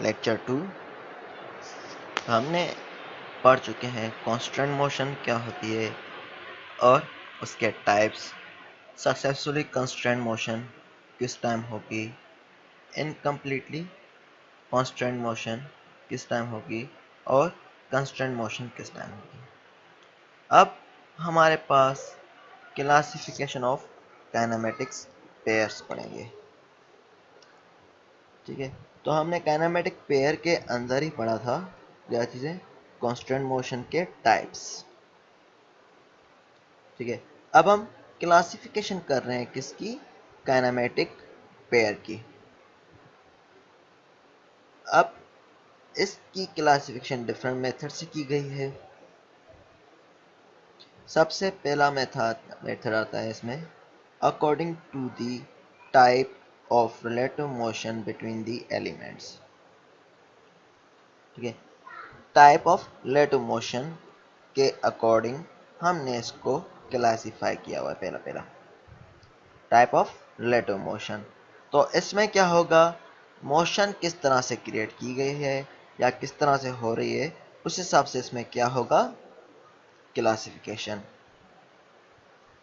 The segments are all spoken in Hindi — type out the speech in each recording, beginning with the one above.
लेक्चर 2 हमने पढ़ चुके हैं कांस्टेंट मोशन क्या होती है और उसके टाइप्स, सक्सेसफुली कांस्टेंट मोशन किस टाइम होगी, इनकम्प्लीटली कांस्टेंट मोशन किस टाइम होगी और कांस्टेंट मोशन किस टाइम होगी। अब हमारे पास क्लासिफिकेशन ऑफ काइनेमेटिक्स पेयर्स पढ़ेंगे। ठीक है, तो हमने काइनेमेटिक पेयर के अंदर ही पढ़ा था क्या चीज़ें, कांस्टेंट मोशन के टाइप्स। ठीक है, अब हम क्लासिफिकेशन कर रहे हैं किसकी, काइनेमेटिक पेयर की। अब इसकी क्लासिफिकेशन डिफरेंट मेथड से की गई है। सबसे पहला मेथड आता है इसमें, according to the type of relative motion between the elements. ठीक है, टाइप ऑफ रिलेटिव मोशन के अकॉर्डिंग हमने इसको क्लासिफाई किया हुआ है। पहला टाइप ऑफ रिलेटिव मोशन, तो इसमें क्या होगा, मोशन किस तरह से क्रिएट की गई है या किस तरह से हो रही है, उस हिसाब से इसमें क्या होगा, क्लासिफिकेशन।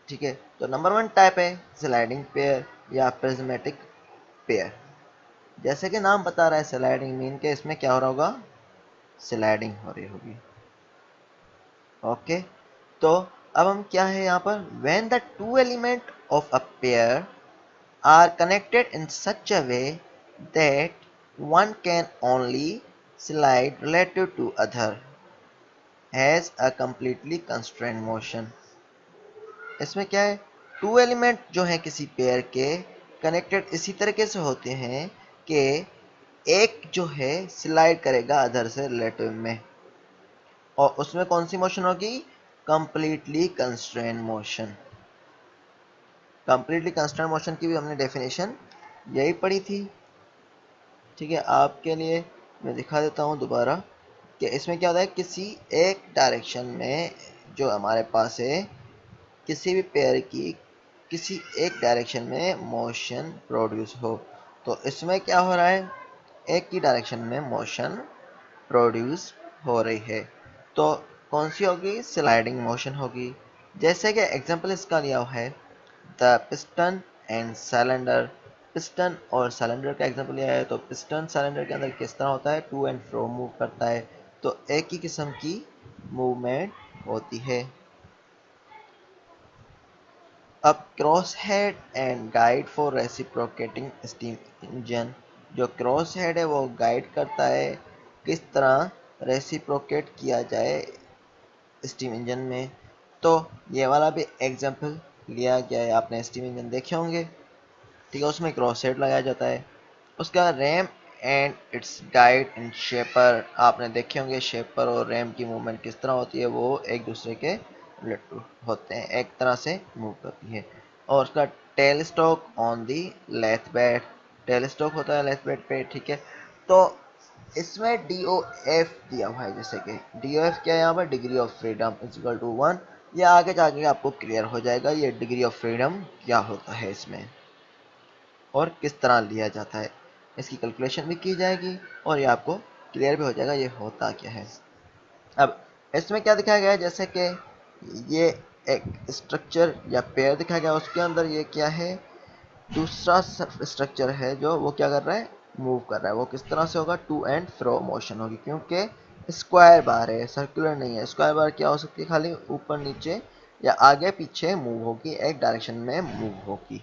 ठीक है, तो नंबर 1 टाइप है स्लाइडिंग पेयर या प्रिज्मेटिक पेयर। जैसे कि नाम बता रहा है स्लाइडिंग, मीन के इसमें क्या हो रहा होगा, स्लाइडिंग हो रही होगी। ओके, तो अब हम क्या है यहाँ पर, when the two element of a pair are connected in such a way that one can only slide relative to other has a completely constrained motion। इसमें क्या है, टू एलिमेंट जो है किसी पेयर के कनेक्टेड इसी तरीके से होते हैं कि एक जो है स्लाइड करेगा अदर से रिलेटिव में, और उसमें कौन सी मोशन होगी, completely constrained motion. Completely constrained motion की भी हमने डेफिनेशन यही पढ़ी थी। ठीक है, आपके लिए मैं दिखा देता हूँ दोबारा कि इसमें क्या होता है, किसी एक डायरेक्शन में जो हमारे पास है, किसी भी पेयर की किसी एक डायरेक्शन में मोशन प्रोड्यूस हो, तो इसमें क्या हो रहा है, एक ही डायरेक्शन में मोशन प्रोड्यूस हो रही है, तो कौन सी होगी, स्लाइडिंग मोशन होगी। जैसे कि एग्जांपल इसका लिया हुआ है, the piston and cylinder. Piston और सिलेंडर का एग्जांपल लिया है, तो पिस्टन सिलेंडर के अंदर किस तरह होता है, टू एंड फ्रो मूव करता है, तो एक ही किस्म की मूवमेंट होती है। अब cross head and guide for reciprocating steam engine. जो क्रॉस हेड है वो गाइड करता है किस तरह रेसिप्रोकेट किया जाए स्टीम इंजन में, तो ये वाला भी एग्जांपल लिया गया है। आपने स्टीम इंजन देखे होंगे, ठीक है, उसमें क्रॉस हेड लगाया जाता है। उसका RAM and it's guide in shaper, आपने देखे होंगे शेपर और रैम की मूवमेंट किस तरह होती है, वो एक दूसरे के रिलेटेड होते हैं, एक तरह से मूव करती है। और उसका tail stock on the lathe bed, tail stock होता है लेथ बेड पे। ठीक है, तो इसमें डी ओ एफ दिया हुआ है, जैसे कि डी ओ एफ क्या है यहाँ पर, degree of freedom is equal to 1। ये आगे जाके आपको क्लियर हो जाएगा ये डिग्री ऑफ फ्रीडम क्या होता है इसमें और किस तरह लिया जाता है, इसकी कैलकुलेशन भी की जाएगी और ये आपको क्लियर भी हो जाएगा ये होता क्या है। अब इसमें क्या दिखाया गया है, जैसे कि ये एक स्ट्रक्चर या पेयर दिखाया गया, उसके अंदर ये क्या है, दूसरा स्ट्रक्चर है जो वो क्या कर रहा है, मूव कर रहा है। वो किस तरह से होगा, टू एंड फ्रो मोशन होगी, क्योंकि स्क्वायर बार है, सर्कुलर नहीं है। स्क्वायर बार क्या हो सकती है, खाली ऊपर नीचे या आगे पीछे मूव होगी, एक डायरेक्शन में मूव होगी,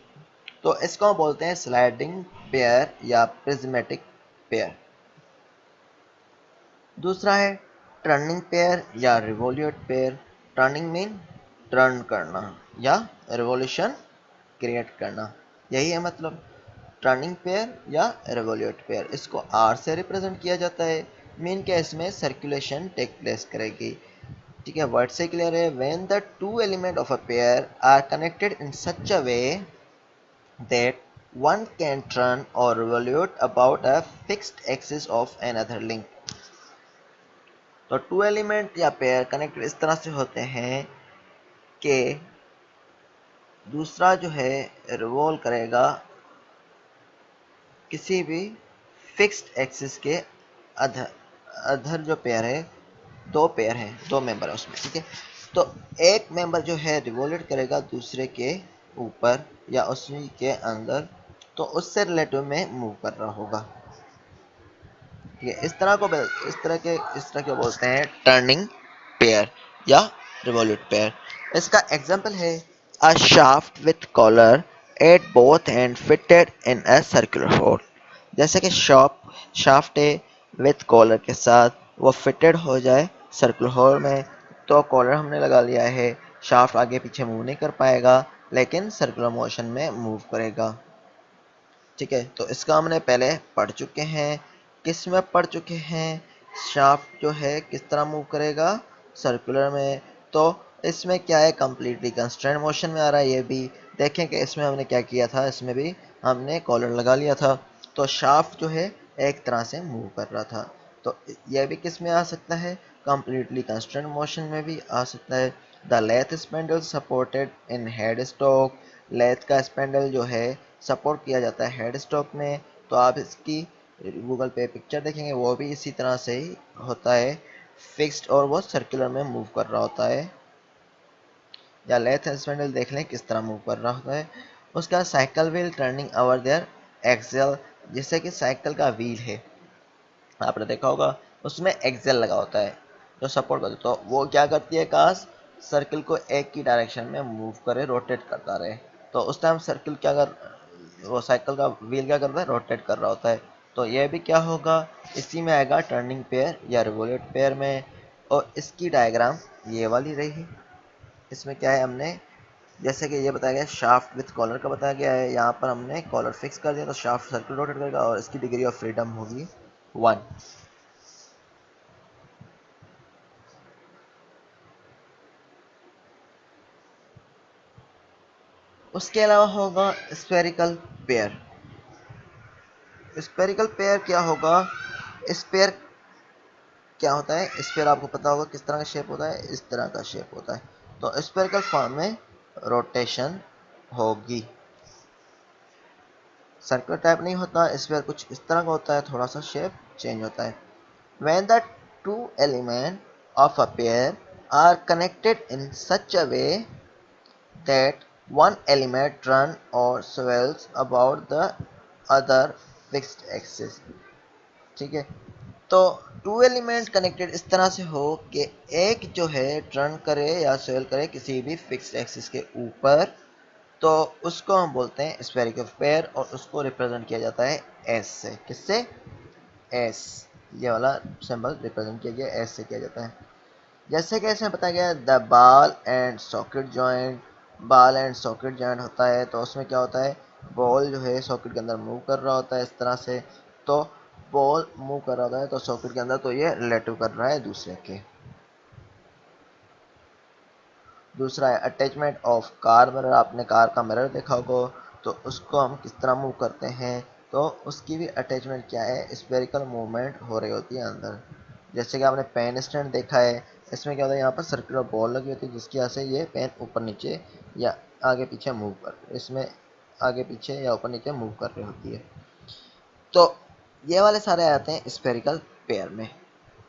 तो इसको बोलते हैं स्लाइडिंग पेयर या प्रिज्मेटिक पेयर। दूसरा है टर्निंग पेयर या revolute pair. Turning mean turn करना या रिवोल्यूशन क्रिएट करना, यही है मतलब टर्निंग पेयर या रिवोल्यूट पेयर। इसको आर से रिप्रेजेंट किया जाता है, मीन केस में सर्कुलेशन टेक प्लेस करेगी। ठीक है, वर्ड से क्लियर है, when the two element of a pair are connected in such a way that one can turn or revolute about a fixed axis of another link। तो टू एलिमेंट या पेयर कनेक्टेड इस तरह से होते हैं कि दूसरा जो है रिवॉल्व करेगा किसी भी फिक्स्ड एक्सिस के अधर अधर जो पेयर है, दो पेयर है, दो मेंबर है उसमें, ठीक है। तो एक मेंबर जो है रिवोल्यूट करेगा दूसरे के ऊपर या उसी के अंदर, तो उससे रिलेटिव में मूव कर रहा होगा, ठीक है। इस तरह के बोलते हैं टर्निंग पेयर या रिवोल्यूट पेयर। इसका एग्जांपल है a shaft with collar at both end fitted in a circular hole. जैसे कि शाफ्ट है विथ कॉलर के साथ वो फिटेड हो जाए सर्कुलर होल में, तो कॉलर हमने लगा लिया है, शाफ्ट आगे पीछे मूव नहीं कर पाएगा लेकिन सर्कुलर मोशन में मूव करेगा, ठीक है। तो इसका हमने पहले पढ़ चुके हैं। किस में पढ़ चुके हैं? शाफ्ट जो है किस तरह मूव करेगा, सर्कुलर में। तो इसमें क्या है, कंप्लीटली कंस्ट्रेंट मोशन में आ रहा है। ये भी देखें कि इसमें हमने क्या किया था, इसमें भी हमने कॉलर लगा लिया था, तो शाफ्ट जो है एक तरह से मूव कर रहा था। तो यह भी किस में आ सकता है, कंप्लीटली कंस्ट्रेंट मोशन में भी आ सकता है। The lathe spindle supported in head stock. Lathe का स्पेंडल जो है सपोर्ट किया जाता है हेड स्टॉक में। तो आप इसकी गूगल पे पिक्चर देखेंगे, वो भी इसी तरह से ही होता है, फिक्स्ड, और वो सर्कुलर में मूव कर रहा होता है। या लेथ स्पेंडल देख लें किस तरह मूव कर रहा होता है। उसका cycle wheel turning over their axle. जैसे कि साइकिल का व्हील है, आपने देखा होगा उसमें एक्सेल लगा होता है जो सपोर्ट करता है, तो वो क्या करती है, काश सर्किल को एक ही डायरेक्शन में मूव करे, रोटेट करता रहे। तो उस टाइम सर्किल क्या कर, वो साइकिल का व्हील क्या करता है, रोटेट कर रहा होता है। तो ये भी क्या होगा, इसी में आएगा टर्निंग पेयर या रिवोल्यूट पेयर में। और इसकी डायग्राम ये वाली रही। इसमें क्या है, हमने जैसे कि ये बताया गया शाफ्ट विथ कॉलर का बताया गया है, यहाँ पर हमने कॉलर फिक्स कर दिया तो शाफ्ट सर्किल रोटेट करेगा और इसकी डिग्री ऑफ फ्रीडम होगी 1। उसके अलावा होगा स्फेरिकल पेयर। स्फेरिकल पेयर क्या होगा, स्फेयर क्या होता है, स्फेयर आपको पता होगा किस तरह का शेप होता है, इस तरह का शेप होता है। तो स्फेरिकल फॉर्म में रोटेशन होगी, सर्कुलर टाइप नहीं होता। स्फेयर कुछ इस तरह का होता है, थोड़ा सा शेप चेंज होता है। When the two elements of a pair are connected in such a way that one element turns or swirls about the other fixed axis, ठीक है। तो टू एलिमेंट कनेक्टेड इस तरह से हो कि एक जो है टर्न करे या स्वेल करे किसी भी फिक्स्ड एक्सिस के ऊपर, तो उसको हम बोलते हैं स्फेरिकल पेयर, और उसको रिप्रेजेंट किया जाता है एस से। किससे, एस। ये वाला सिंबल रिप्रेजेंट किया गया एस से किया जाता है। जैसे कि इसमें बताया गया द बाल एंड सॉकेट जॉइंट। बाल एंड सॉकेट जॉइंट होता है, तो उसमें क्या होता है, बॉल जो है सॉकेट के अंदर मूव कर रहा होता है इस तरह से। तो बॉल मूव कर रहा होता है तो सॉकेट के अंदर, तो ये रिलेटिव कर रहा है दूसरे के। दूसरा है अटैचमेंट ऑफ कार मिरर। आपने कार का मिरर देखा होगा, तो उसको हम किस तरह मूव करते हैं, तो उसकी भी अटैचमेंट क्या है, स्फेरिकल मूवमेंट हो रही होती है अंदर। जैसे कि आपने पेन स्टैंड देखा है, इसमें क्या होता है, यहाँ पर सर्कुलर बॉल लगी होती है जिसकी वजह से ये पेन ऊपर नीचे या आगे पीछे मूव कर, इसमें आगे पीछे या ऊपर नीचे मूव कर रही होती है। तो ये वाले सारे आते हैं स्फेरिकल पेयर में।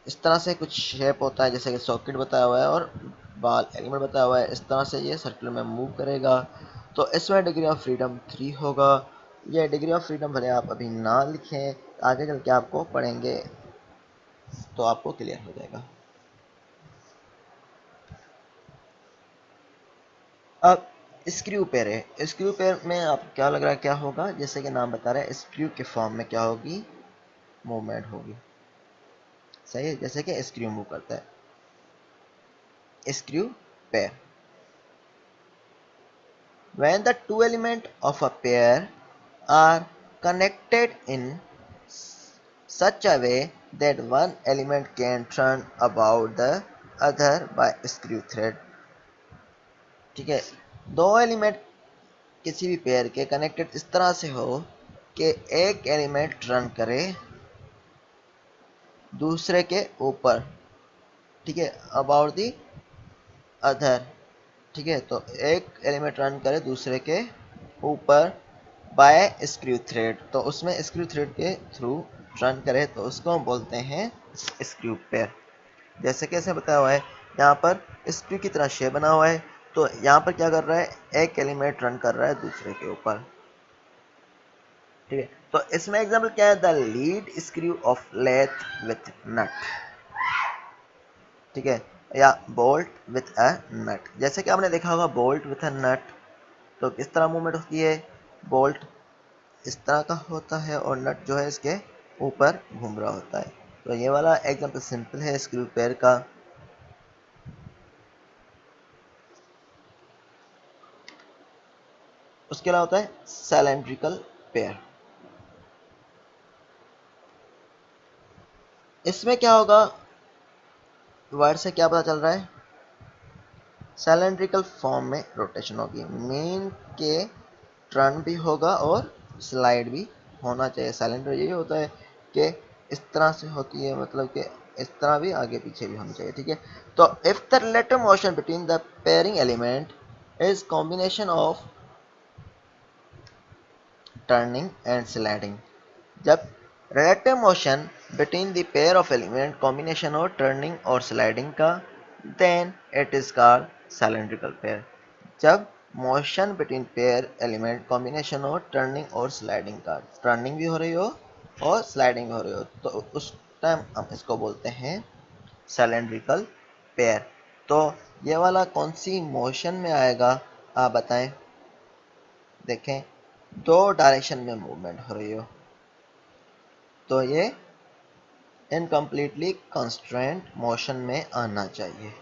इस तरह से कुछ शेप होता है, जैसे कि सॉकेट बताया हुआ है और बाल एलिमेंट बताया हुआ है, इस तरह से ये सर्कुलर में मूव करेगा। तो इसमें डिग्री ऑफ फ्रीडम 3 होगा। ये डिग्री ऑफ फ्रीडम भले आप अभी ना लिखें, आगे चल के आपको पढ़ेंगे तो आपको क्लियर हो जाएगा। अब स्क्रू पेयर है। स्क्रू पेयर में आपको क्या लग रहा है क्या होगा, जैसे कि नाम बता रहा है स्क्रू के फॉर्म में क्या होगी, मूवमेंट होगी, सही है, जैसे कि स्क्रू मूव करता है। Screw pair, when the two elements of a pair are connected in such a way that one element can turn about the other by screw thread, ठीक है। दो एलिमेंट किसी भी पेयर के कनेक्टेड इस तरह से हो कि एक एलिमेंट टर्न करे दूसरे के ऊपर, ठीक है, अबाउट दी अदर, ठीक है। तो एक एलिमेंट रन करे दूसरे के ऊपर बाय स्क्रू थ्रेड, तो उसमें स्क्रू थ्रेड के थ्रू टर्न करे तो उसको हम बोलते हैं स्क्रू पेयर। जैसे कैसे बताया हुआ है, यहाँ पर स्क्रू की तरह शेप बना हुआ है, तो यहाँ पर क्या कर रहा है, एक एलिमेंट रन कर रहा है दूसरे के ऊपर। ठीक है, तो इसमें एग्जाम्पल क्या है, the lead screw of lathe with nut. ठीक है, या बोल्ट विथ अ नट। जैसे कि आपने देखा होगा बोल्ट विथ अ नट, तो किस तरह मूवमेंट होती है, बोल्ट इस तरह का होता है और नट जो है इसके ऊपर घूम रहा होता है। तो ये वाला एग्जाम्पल सिंपल है स्क्रू पेयर का। उसके अलावा होता है सिलेंड्रिकल पेयर। इसमें क्या होगा, वर्ड से क्या पता चल रहा है, सिलेंड्रिकल फॉर्म में रोटेशन होगी, मेन के टर्न भी होगा और स्लाइड भी होना चाहिए। सिलेंडर यही होता है कि इस तरह से होती है, मतलब कि इस तरह भी आगे पीछे भी होनी चाहिए। ठीक है, तो if the relative motion between the pairing element is combination of turning and sliding, जब relative motion between the pair of element combination और टर्निंग और स्लाइडिंग का, then it is called cylindrical pair. जब motion between pair element combination हो टर्निंग और स्लाइडिंग का, टर्निंग भी हो रही हो और स्लाइडिंग भी हो रही हो, तो उस टाइम हम इसको बोलते हैं सिलेंड्रिकल पेयर। तो ये वाला कौन सी मोशन में आएगा, आप बताएं। देखें, दो डायरेक्शन में मूवमेंट हो रही हो, तो ये इनकम्प्लीटली कंस्ट्रेंट मोशन में आना चाहिए।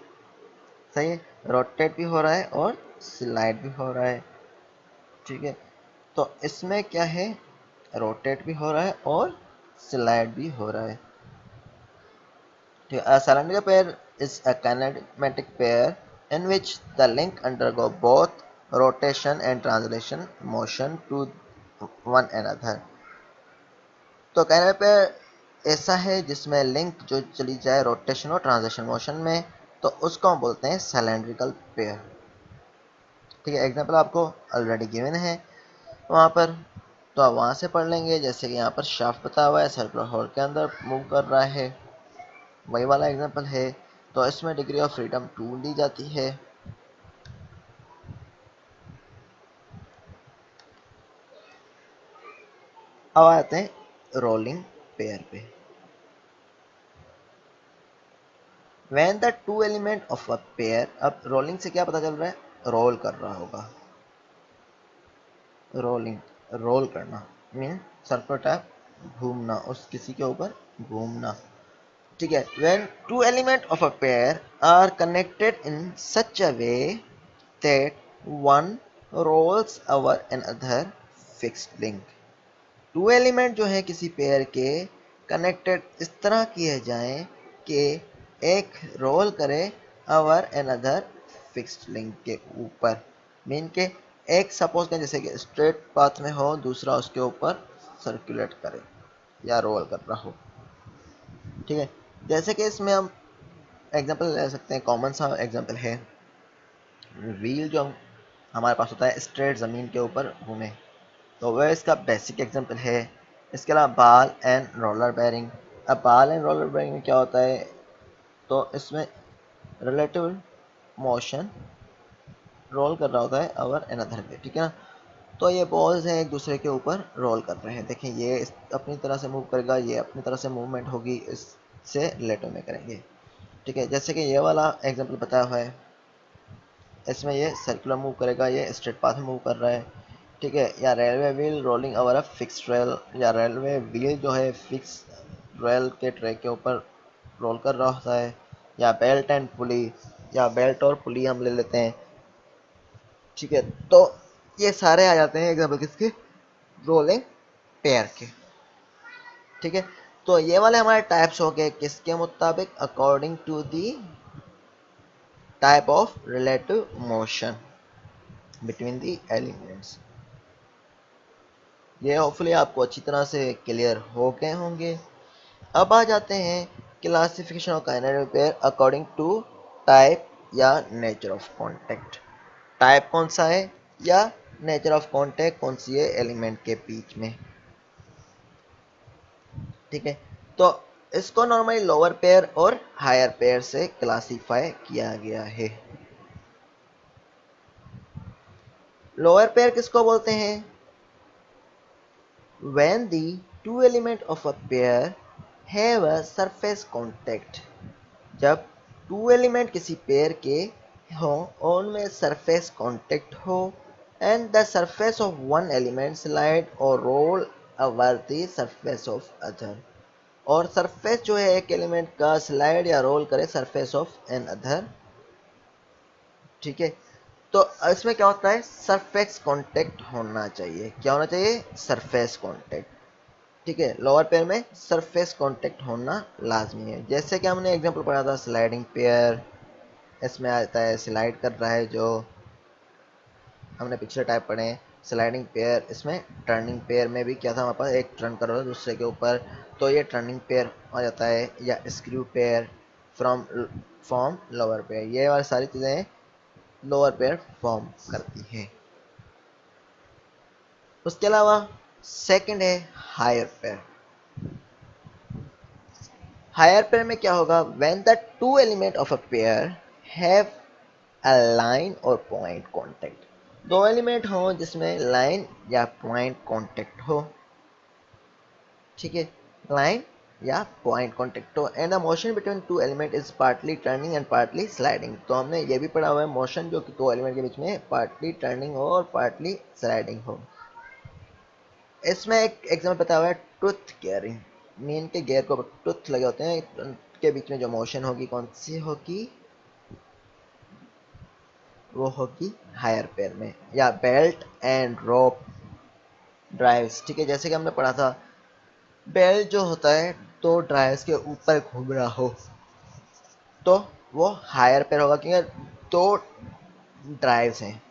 सही है, रोटेट भी हो रहा है और स्लाइड भी हो रहा है। ठीक है, तो इसमें क्या है, रोटेट भी हो रहा है और स्लाइड भी हो रहा है। ठीक है, cylinder pair is a kinematic pair in which the link undergo both rotation and translation motion to one another. तो काइनेमेटिक पेयर ऐसा है जिसमें लिंक जो चली जाए रोटेशन और ट्रांसलेशन मोशन में, तो उसको हम बोलते हैं सिलेंड्रिकल पेयर। ठीक है, एग्जांपल आपको ऑलरेडी गिवन है वहाँ पर, तो आप वहाँ से पढ़ लेंगे। जैसे कि यहाँ पर शाफ्ट बताया हुआ है, सर्कुलर होल के अंदर मूव कर रहा है, वही वाला एग्जांपल है। तो इसमें डिग्री ऑफ फ्रीडम 2 ली जाती है। अब आते हैं रोलिंग पेयर पे। When the two element of a pair, अब रोलिंग से क्या पता चल रहा है, रोल कर रहा होगा। रोलिंग, रोल करना मीन सर्कुलर टाइप घूमना, उस किसी के ऊपर घूमना। ठीक है, when two elements of a pair are connected in such a way that one rolls over another fixed link। Two element जो है किसी पेयर के कनेक्टेड इस तरह किए जाएं कि एक रोल करे ओवर अनदर फिक्स्ड लिंक के ऊपर, मीन के एक सपोज करें जैसे कि स्ट्रेट पाथ में हो, दूसरा उसके ऊपर सर्कुलेट करे या रोल कर रहा हो। ठीक है, जैसे कि इसमें हम एग्जांपल ले सकते हैं, कॉमन सा एग्जांपल है व्हील जो हमारे पास होता है स्ट्रेट ज़मीन के ऊपर घूमे, तो वह इसका बेसिक एग्जांपल है। इसके अलावा बाल एंड रोलर बेयरिंग। अब बाल एंड रोलर बेयरिंग में क्या होता है, तो इसमें रिलेटिव मोशन रोल कर रहा होता है ओवर अनदर पे। ठीक है ना, तो ये बॉल्स हैं एक दूसरे के ऊपर रोल कर रहे हैं। देखें, ये अपनी तरह से मूव करेगा, ये अपनी तरह से मूवमेंट होगी, इससे रिलेटिव में करेंगे। ठीक है, जैसे कि ये वाला एग्जांपल बताया हुआ है, इसमें ये सर्कुलर मूव करेगा, ये स्ट्रेट पाथ में मूव कर रहा है। ठीक है, या railway wheel rolling over a fix rail, या रेलवे व्हील जो है फिक्स रेल के ट्रैक के ऊपर रोल कर रहा होता है। या बेल्ट एंड पुली, या बेल्ट और पुली हम ले लेते हैं। ठीक है, तो ये सारे आ जाते हैं एग्जाम्पल किसके, रोलिंग पेयर के। ठीक है, तो ये वाले हमारे टाइप्स हो गए किसके मुताबिक, according to the type of relative motion between the elements. ये होपफुली आपको अच्छी तरह से क्लियर हो गए होंगे। अब आ जाते हैं classification of kinetic pair according to type या नेचर ऑफ कांटेक्ट। टाइप कौन सा है या नेचर ऑफ कांटेक्ट कौन सी है एलिमेंट के बीच में। ठीक है, तो इसको नॉर्मली लोअर पेयर और हायर पेयर से क्लासिफाई किया गया है। लोअर पेयर किसको बोलते हैं? when the two element of a pair have a surface contact, जब टू एलिमेंट किसी पेयर के हो और उनमें सरफेस कांटेक्ट हो and the surface of one element slide और roll over the surface of other, और सरफेस जो है एक एलिमेंट का स्लाइड या रोल करे सरफेस ऑफ एन अदर। ठीक है, तो इसमें क्या होता है? सरफेस कांटेक्ट होना चाहिए। क्या होना चाहिए? Surface contact. ठीक है, लोअर पेयर में सरफेस कांटेक्ट होना लाजमी है। जैसे कि हमने एग्जांपल पढ़ा था स्लाइडिंग पेयर, इसमें आता है स्लाइड कर रहा है, जो हमने पिछले टाइप पढ़े हैं स्लाइडिंग पेयर। इसमें टर्निंग पेयर में भी क्या था हमारे पास? एक टर्न कर रहा है दूसरे के ऊपर, तो ये टर्निंग पेयर आ जाता है, या screw pair from form lower pair. ये वाली सारी चीज़ें लोअर पेयर फॉर्म करती हैं। उसके अलावा सेकंड है हायर पेयर। हायर पेयर में क्या होगा? When the two element of a pair have a line और पॉइंट कांटेक्ट, दो एलिमेंट हो जिसमें लाइन या पॉइंट कांटेक्ट हो। ठीक है, लाइन या पॉइंट कांटेक्ट हो and the motion between two element is partly turning and partly sliding. तो हमने ये भी पढ़ा हुआ है मोशन जो कि दो एलिमेंट के बीच में पार्टली टर्निंग हो और पार्टली स्लाइडिंग हो। इसमें एक एग्जांपल बताया हुआ है टूथ गेयरिंग। मीन के गेयर को टूथ लगे होते हैं, उनके बीच में जो मोशन होगी कौन सी होगी? वो होगी हायर पेयर में। या बेल्ट एंड रोप ड्राइव्स। ठीक है, जैसे कि हमने पढ़ा था बेल्ट जो होता है तो ड्राइव्स के ऊपर घूम रहा हो तो वो हायर पेयर होगा, क्योंकि दो ड्राइव्स हैं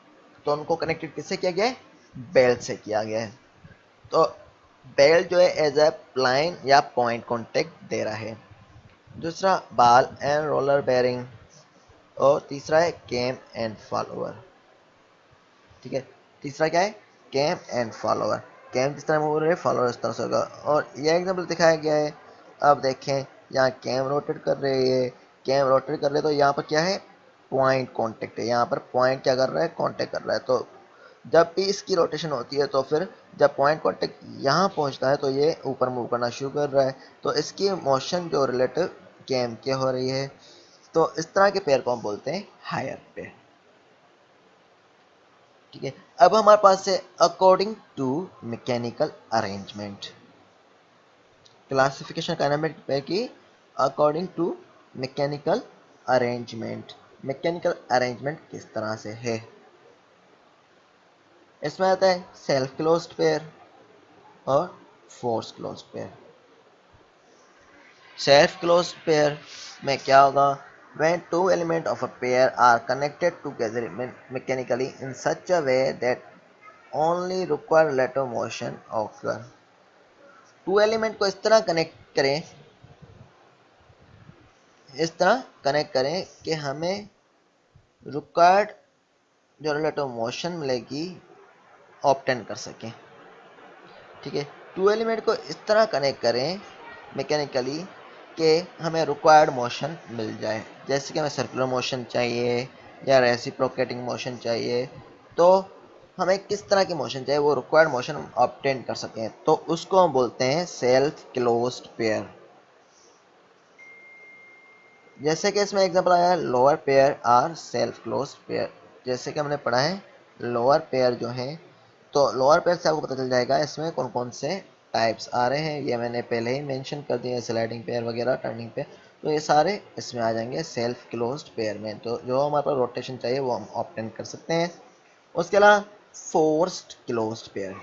तो उनको कनेक्टेड किससे किया गया है? बेल्ट से किया गया है। तो बेल्ट जो है एज ए लाइन या पॉइंट कॉन्टेक्ट दे रहा है। दूसरा बॉल एंड रोलर बेयरिंग, और तीसरा है कैम एंड फॉलोअर। ठीक है, तीसरा क्या है? Cam and follower. कैम जिस तरह मूव रहे, फॉलोअर इस तरह से होगा। और यह एग्जाम्पल दिखाया गया है। अब देखें, यहाँ कैम रोटेट कर रही है, कैम रोटेट कर रहे तो यहाँ पर क्या है? पॉइंट कांटेक्ट है। यहाँ पर पॉइंट क्या कर रहा है? कांटेक्ट कर रहा है। तो जब भी इसकी रोटेशन होती है तो फिर जब पॉइंट कांटेक्ट यहाँ पहुँचता है तो ये ऊपर मूव करना शुरू कर रहा है, तो इसकी मोशन जो रिलेटिव कैम के हो रही है। तो इस तरह के पेयर को हम बोलते हैं हायर पेयर। ठीक है, अब हमारे पास है according to mechanical arrangement. Classification का नाम है कि according to mechanical arrangement. Mechanical arrangement किस तरह से है? इसमें आता है सेल्फ क्लोज्ड पेयर और force closed pair. Self closed pair में क्या होगा? when two elements of a pair are connected together mechanically in such a way that only require relative motion occur। Two element को इस तरह कनेक्ट करें कि हमें रिक्वायर्ड जो रिलेटिव मोशन मिलेगी ऑब्टेन कर सकें। ठीक है, टू एलिमेंट को इस तरह कनेक्ट करें मैकेनिकली कि हमें रिक्वायर्ड मोशन मिल जाए। जैसे कि हमें सर्कुलर मोशन चाहिए या रेसिप्रोकेटिंग मोशन चाहिए, तो हमें किस तरह की मोशन चाहिए, वो रिक्वायर्ड मोशन हम ऑब्टेन कर सकें, तो उसको हम बोलते हैं सेल्फ क्लोज्ड पेयर। जैसे कि इसमें एग्जांपल आया है lower pair are self closed pair. जैसे कि हमने पढ़ा है लोअर पेयर जो है, तो लोअर पेयर से आपको पता चल जाएगा इसमें कौन कौन से टाइप्स आ रहे हैं। ये मैंने पहले ही मेंशन कर दिया है, स्लाइडिंग पेयर वगैरह, टर्निंग पेयर, तो ये सारे इसमें आ जाएंगे सेल्फ क्लोज्ड पेयर में। तो जो हमारे पास रोटेशन चाहिए वो हम ऑब्टेन कर सकते हैं। उसके अलावा forced closed pair,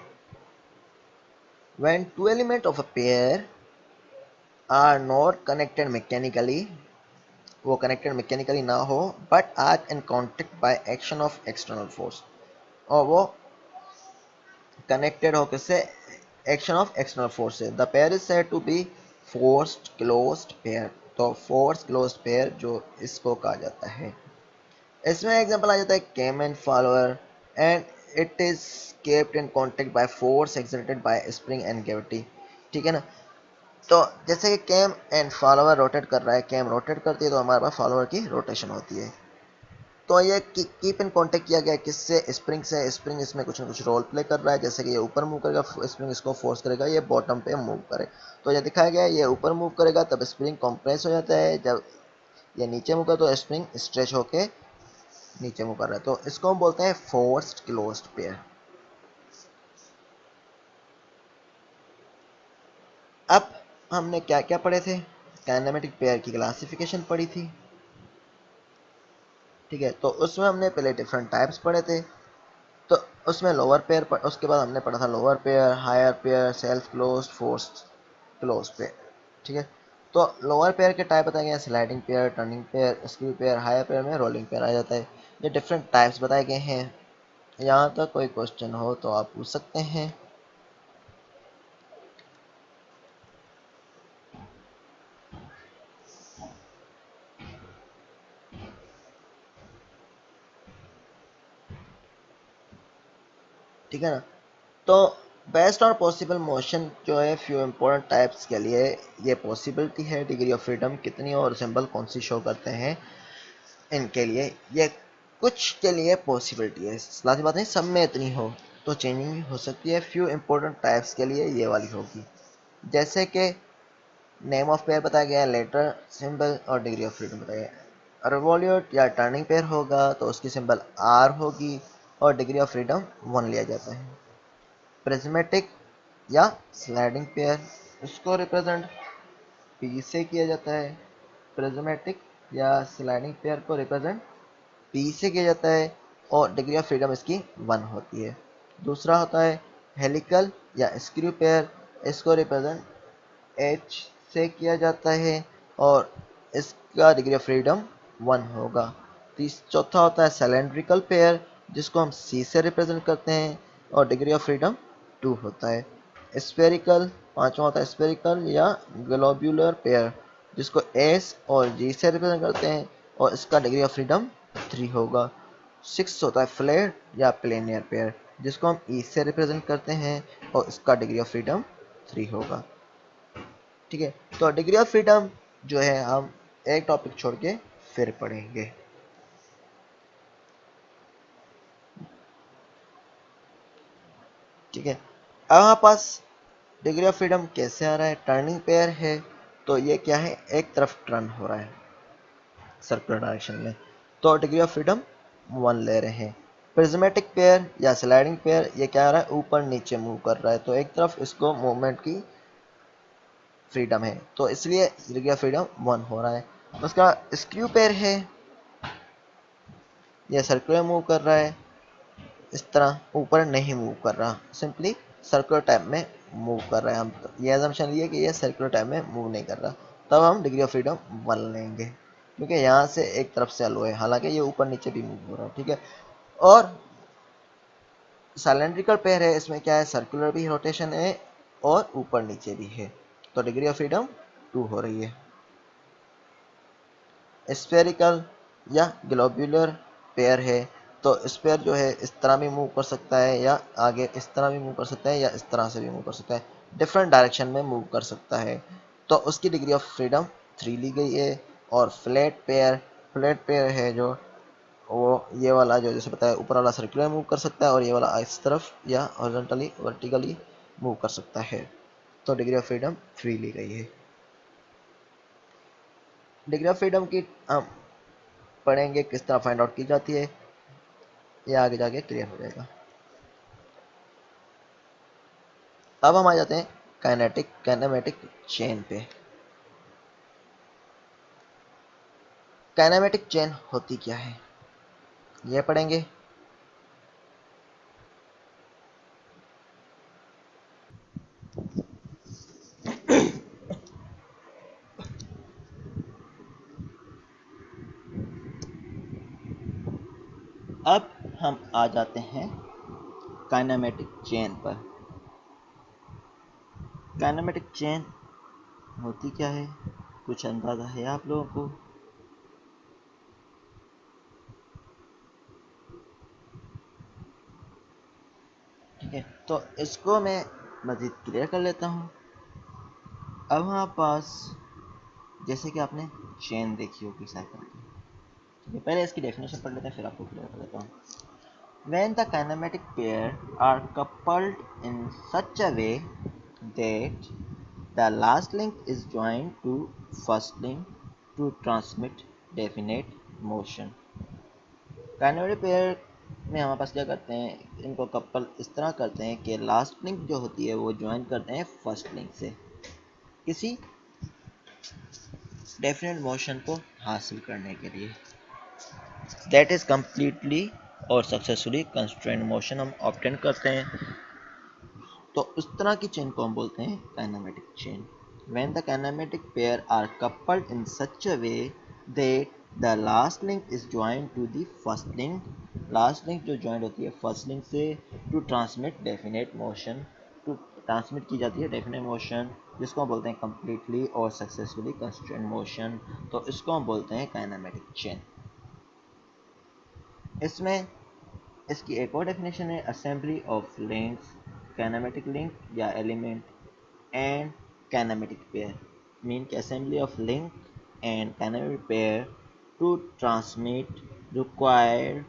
when two element of a pair are not connected mechanically, वो कनेक्टेड मैकेनिकली ना हो but are in contact by action of external force, और वो कनेक्टेड हो किससे? एक्शन ऑफ एक्सटर्नल फोर्स से। The pair is said to be forced closed pair. तो फोर्स क्लोज्ड पेयर जो इसको कहा जाता है। इसमें एग्जांपल आ जाता है cam and follower and it is kept in contact by force exerted by spring and gravity. ठीक है ना, तो जैसे कि कैम एंड फॉलोअर रोटेट कर रहा है, कैम रोटेट करती है तो हमारे पास फॉलोअर की रोटेशन होती है। तो ये कीप इन कांटेक्ट किया गया किससे, स्प्रिंग से। स्प्रिंग इसमें कुछ ना कुछ रोल प्ले कर रहा है, जैसे कि ये ऊपर मूव करेगा, स्प्रिंग इसको फोर्स करेगा ये बॉटम पे मूव करे। तो ये दिखाया गया है, ये ऊपर मूव करेगा तब स्प्रिंग कंप्रेस हो जाता है, जब ये नीचे मूव करे तो स्प्रिंग स्ट्रेच होके नीचे मूव कर रहा है। तो इसको हम बोलते हैं फोर्स्ड क्लोज्ड पेयर। अब हमने क्या क्या पढ़े थे, काइनेमेटिक पेयर की क्लासिफिकेशन पढ़ी थी, ठीक है। तो उसमें हमने पहले डिफरेंट टाइप्स पढ़े थे। तो उसमें लोअर पेयर उसके बाद हमने पढ़ा था lower pair, higher pair, self closed, forced close pair, ठीक है। तो लोअर पेयर के टाइप बताए गए हैं, sliding pair, turning pair, screw pair. Higher pair में रोलिंग पेयर आ जाता है। ये डिफरेंट टाइप्स बताए गए हैं। यहाँ तक कोई क्वेश्चन हो तो आप पूछ सकते हैं। ठीक है ना। तो बेस्ट और पॉसिबल मोशन जो है फ्यू इंपॉर्टेंट टाइप्स के लिए ये पॉसिबिलिटी है, डिग्री ऑफ फ्रीडम कितनी और सिंबल कौन सी शो करते हैं, इनके लिए ये कुछ के लिए पॉसिबिलिटी है, लाजमी बात नहीं सब में इतनी हो, तो चेंजिंग भी हो सकती है। फ्यू इंपॉर्टेंट टाइप्स के लिए ये वाली होगी, जैसे कि नेम ऑफ पेयर बताया गया है, लेटर, सिंबल और डिग्री ऑफ फ्रीडम बताया गया है। रिवॉल्यूट या टर्निंग पेयर होगा तो उसकी सिंबल आर होगी और डिग्री ऑफ फ्रीडम 1 लिया जाता है। प्रिज्मेटिक या स्लाइडिंग पेयर, उसको रिप्रेजेंट पी से किया जाता है। प्रिज्मेटिक या स्लाइडिंग पेयर को रिप्रेजेंट पी से किया जाता है और डिग्री ऑफ फ्रीडम इसकी 1 होती है। दूसरा होता है हेलिकल या स्क्रू पेयर, इसको रिप्रेजेंट एच से किया जाता है और इसका डिग्री ऑफ फ्रीडम 1 होगा। चौथा होता है सिलेंड्रिकल पेयर, जिसको हम सी से रिप्रेजेंट करते हैं और डिग्री ऑफ फ्रीडम 2 होता है। स्फेरिकल, पांचवा होता है स्फेरिकल या ग्लोब्यूलर पेयर, जिसको एस और जी से रिप्रेजेंट करते हैं और इसका डिग्री ऑफ फ्रीडम 3 होगा। सिक्स होता है फ्लैट या प्लेनियर पेयर, जिसको हम ई से रिप्रेजेंट करते हैं और इसका डिग्री ऑफ फ्रीडम 3 होगा, ठीक है। तो डिग्री ऑफ फ्रीडम जो है हम एक टॉपिक छोड़ के फिर पढ़ेंगे, ठीक है। अब हमारे पास डिग्री ऑफ फ्रीडम कैसे आ रहा है, टर्निंग पेयर है तो ये क्या है, एक तरफ टर्न हो रहा है सर्कुलर डायरेक्शन में, तो डिग्री ऑफ फ्रीडम 1 ले रहे हैं। प्रिज्मेटिक पेयर या स्लाइडिंग पेयर ये क्या आ रहा है, ऊपर नीचे मूव कर रहा है तो एक तरफ इसको मूवमेंट की फ्रीडम है तो इसलिए डिग्री ऑफ फ्रीडम 1 हो रहा है। उसका स्क्रू पेयर है, ये सर्कुलर मूव कर रहा है, इस तरह ऊपर नहीं मूव कर रहा, सिंपली सर्कुलर टाइप में मूव कर रहा है। हम तो ये अजम्पशन लिए कि ये सर्कुलर टाइप में मूव नहीं कर रहा, तब हम डिग्री ऑफ फ्रीडम 1 लेंगे, क्योंकि यहाँ से एक तरफ से अलो है, हालांकि ये ऊपर नीचे भी मूव हो रहा है, ठीक है। और सिलेंड्रिकल पेयर है, इसमें क्या है, सर्कुलर भी रोटेशन है और ऊपर नीचे भी है, तो डिग्री ऑफ फ्रीडम 2 हो रही है। स्फेरिकल या ग्लोब्यूलर पेयर है, तो स्पेयर जो है इस तरह भी मूव कर सकता है या आगे इस तरह भी मूव कर सकता है या इस तरह से भी मूव कर सकता है, डिफरेंट डायरेक्शन में मूव कर सकता है, तो उसकी डिग्री ऑफ फ्रीडम 3 ली गई है। और फ्लैट पेयर है जो वो ये वाला जो जैसे बताया ऊपर वाला सर्कुलर मूव कर सकता है और ये वाला इस तरफ या हॉरिजॉन्टली वर्टिकली मूव कर सकता है, तो डिग्री ऑफ फ्रीडम 3 ली गई है। डिग्री ऑफ फ्रीडम की हम पढ़ेंगे किस तरह फाइंड आउट की जाती है, ये आगे जाके क्लियर हो जाएगा। अब हम आ जाते हैं काइनेमेटिक चेन पे। काइनेमेटिक चेन होती क्या है ये पढ़ेंगे। अब हम आ जाते हैं काइनेमेटिक चेन पर। काइनेमेटिक चेन होती क्या है, कुछ अंदाजा है आप लोगों को? ठीक है, तो इसको मैं मज़ीद क्लियर कर लेता हूँ। अब हमारे पास जैसे कि आपने चेन देखी होगी साइकिल की, ठीक है, पहले इसकी डेफिनेशन पढ़ लेते हैं फिर आपको क्लियर कर देता हूँ. When the kinematic pair are coupled in such a way that the last link is joined to first link to transmit definite motion. Kinematic pair में हमारे पास क्या करते हैं, इनको कपल इस तरह करते हैं कि लास्ट लिंक जो होती है वो ज्वाइन करते हैं फर्स्ट लिंक से किसी डेफिनेट मोशन को हासिल करने के लिए. दैट इज कम्प्लीटली और सक्सेसफुली कंस्ट्रेंट मोशन हम ऑब्टेन करते हैं. तो उस तरह की चेन को हम बोलते हैं kinematic chain. When the kinematic pair are coupled in such a way that the last link is joint to the first link, last link जो ज्वाइंट होती है फर्स्ट लिंक से to transmit definite motion, to transmit की जाती है डेफिनेट मोशन, जिसको हम बोलते हैं कम्प्लीटली और सक्सेसफुली कंस्ट्रेंट मोशन. तो इसको हम बोलते हैं काइनेमेटिक चेन. इसमें इसकी एक और डेफिनेशन है assembly of links, kinematic link या element and kinematic pair. Mean कि assembly of link and kinematic pair to transmit required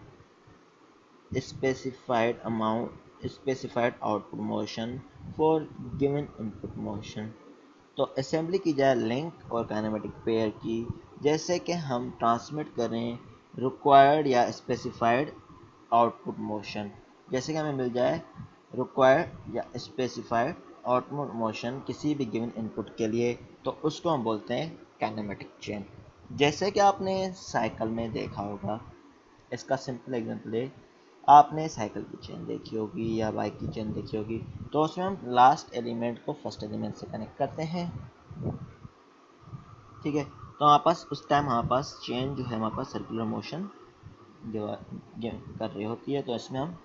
specified amount specified output motion for given input motion. तो असेंबली की जाए लिंक और काइनेमेटिक पेयर की, जैसे कि हम ट्रांसमिट करें रिक्वायर्ड या स्पेसिफाइड आउटपुट मोशन, जैसे कि हमें मिल जाए रिक्वायर्ड या स्पेसिफाइड आउटपुट मोशन किसी भी गिवन इनपुट के लिए, तो उसको हम बोलते हैं काइनेमेटिक चेन. जैसे कि आपने साइकिल में देखा होगा, इसका सिंपल एग्जांपल है, आपने साइकिल की चेन देखी होगी या बाइक की चेन देखी होगी, तो उसमें हम लास्ट एलिमेंट को फर्स्ट एलिमेंट से कनेक्ट करते हैं, ठीक है. तो हमारे पास उस टाइम हमारे पास चेन जो है हमारे पास सर्कुलर मोशन जो कर रही होती है, तो इसमें हम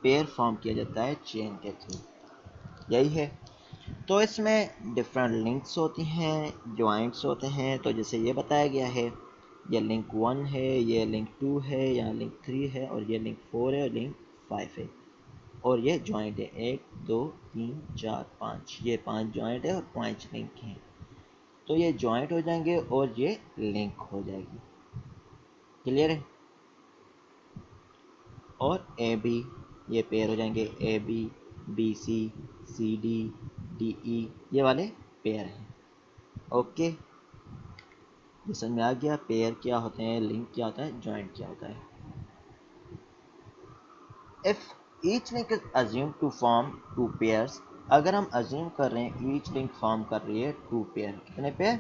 पेयर फॉर्म किया जाता है चेन के थ्रू, यही है. तो इसमें डिफरेंट लिंक्स होती हैं, जॉइंट्स होते हैं. तो जैसे ये बताया गया है, ये लिंक 1 है, ये लिंक 2 है, यहाँ लिंक 3 है, और ये लिंक 4 है और लिंक 5 है, और ये जॉइंट है 1 2 3 4 5, ये 5 जॉइंट है और 5 लिंक हैं. तो ये जॉइंट हो जाएंगे और ये लिंक हो जाएगी. क्लियर है. और ए बी ये पेयर हो जाएंगे, A B B C C D D E, ये वाले पेयर हैं. ओके, ये समझ में आ गया पेयर क्या होते हैं, लिंक क्या होता है, जॉइंट क्या होता है. If each link is assume to form two pairs, अगर हम अज्यूम कर रहे हैं ईच लिंक फॉर्म कर रही है टू पेयर, कितने पेयर,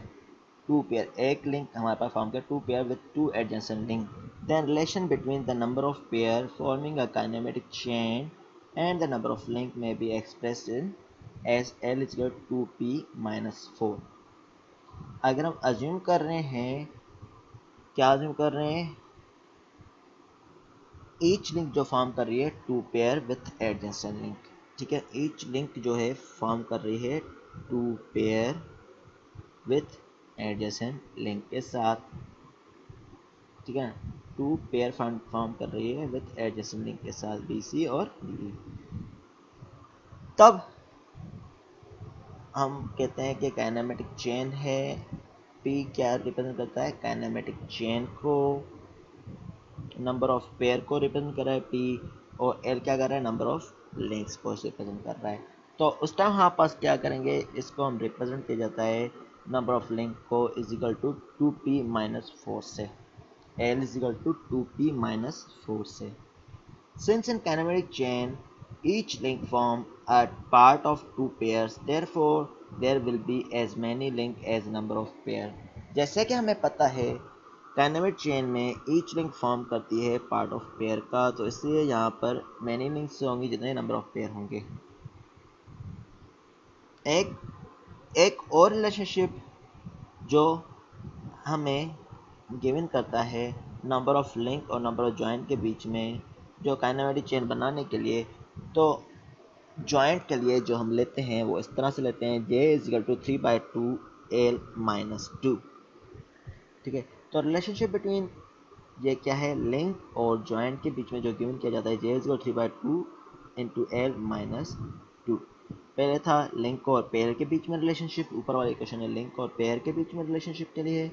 टू पेयर, एक लिंक हमारे पास फॉर्म कर two pair with two adjacent link, then relation between the number of pair forming a kinematic chain and the number of link में be expressed in as L is equal to P-4. अगर हम अज्यूम कर रहे हैं, क्या अज्यूम कर रहे हैं, ईच लिंक जो फॉर्म कर रही है two pair with adjacent link, ठीक है, ईच लिंक जो है फॉर्म कर रही है two pair with adjacent link के साथ, ठीक है, टू पेयर फॉर्म कर रही है विथ एडजेसेंट लिंक के साथ बी सी और डी. तब हम कहते हैं कि काइनेमेटिक चेन है. पी क्या रिप्रेजेंट करता है, काइनेमेटिक चेन को, नंबर ऑफ पेयर को रिप्रेजेंट कर रहा है पी, और एल क्या कर रहा है, नंबर ऑफ लिंक्स को रिप्रेजेंट कर रहा है. तो उस टाइम हमारे पास क्या करेंगे, इसको हम रिप्रेजेंट किया जाता है नंबर ऑफ लिंक को इज इक्वल टू 2p-4 से, L is equal to 2p-4 से. Since in kinematic chain each link form a part of two pairs, therefore there will be as many link as number of pair. जैसे कि हमें पता है काइनेमेटिक चेन में ईच लिंक फॉर्म करती है पार्ट ऑफ पेयर का, तो इसलिए यहाँ पर मैनी लिंक्स होंगी जितने नंबर ऑफ पेयर होंगे. एक और रिलेशनशिप जो हमें गिवन करता है नंबर ऑफ लिंक और नंबर ऑफ जॉइंट के बीच में, जो काइनेमेटिक चेन बनाने के लिए, तो जॉइंट के लिए जो हम लेते हैं वो इस तरह से लेते हैं, J is equal to 3/2 L-2, ठीक है. तो रिलेशनशिप बिटवीन ये क्या है, लिंक और जॉइंट के बीच में जो गिवन किया जाता है J is equal 3/2 into L-2. पहले था लिंक और पेयर के बीच में रिलेशनशिप, ऊपर वाले इक्वेशन है लिंक और पेयर के बीच में रिलेशनशिप के लिए,